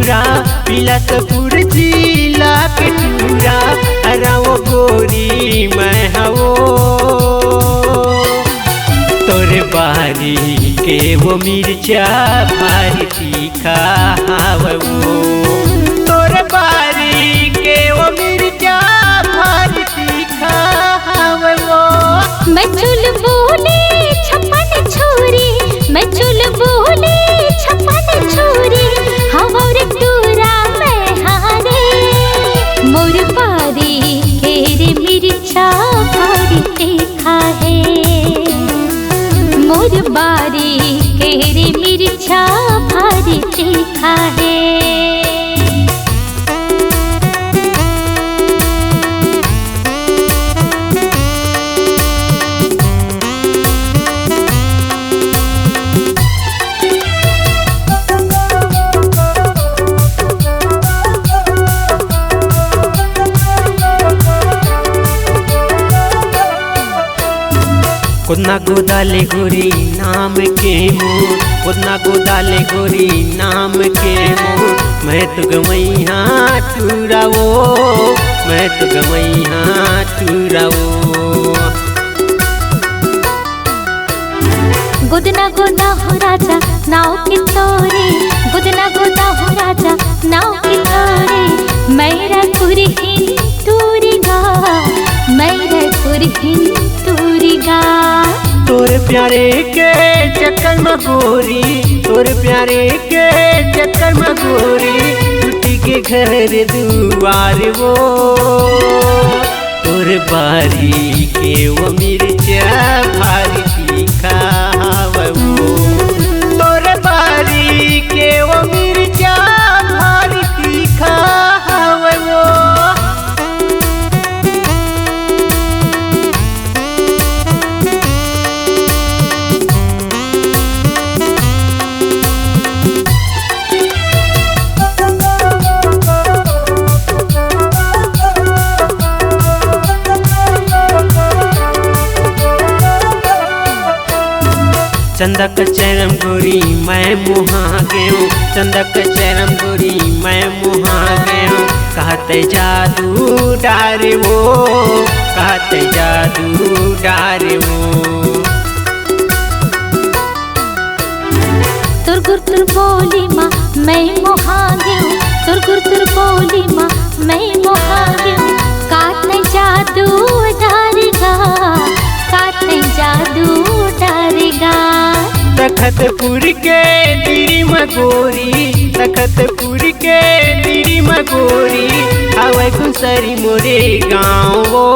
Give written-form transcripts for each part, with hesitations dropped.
पूरा बिलासपुर जिला के टूरा हराओ गोरी मैं हवो तोरे बारी के वो मिर्चा भारी तीखा हवो तोरे बारी के वो मिर्चा भारी तीखा हवो। मैं चुल बोले छप्पन छोरी मैं चुल बोले छप्पन छोरी हमारे टूरा में हारे मोर बारी केरे मिर्चा भारी तीखा है मोर बारी केरे मिर्चा भारी तीखा है। कुदना गोदाले गोरी नाम के मोर कुदना गोदाले गोरी नाम के मोर मैं तो गमैया टूरावो मैं तो गमैया टूरावो। गुदना गोदा हो राजा नाव की तोरे गुदना गोदा हो राजा नाव की तोरे मेरा कुरहिन टूरिगा मेरा कुरहिन टूरिगा। तोरे प्यारे के चक्कर में गोरी तोरे प्यारे के चक्कर में गोरी टूटी के घर दुआर वो तोरे बारी के वो मिर्चा भारी तीखा हवो तोरे बारी के वो मिर्चा भारी तीखा हवो। चंदा का चरम गोरी मैं मुहा गयो चंदा का चरम गोरी मैं मुहा गयो कहते जादू डारे वो कहते जादू डारे वो। तुर गुर तुर बोली माँ मैं मुहा गयो तुर गुर तुर बोली माँ मैं मुहा गयो काते जादू डारेगा काते जादू डारेगा। तखतपुर के दिरी मगोरी तखतपुर के दिरी मगोरी हवे कुसरी मोरे गाँव वो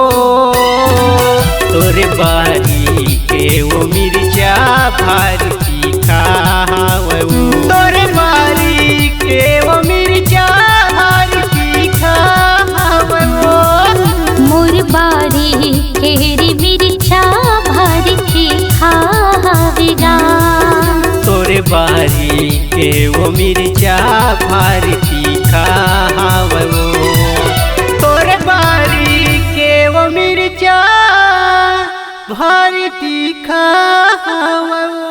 तोरे बारी के वो मिर्चा भारी तीखा हवे तोरे बारी के वो मिर्चा भारी तीखा हवे मोर बारी केरी मिर्चा भारी तीखा हवेगा तोरे बारी के वो मिर्चा भारी तीखा हवो तोरे बारी के वो मिर्चा भारी तीखा हवो।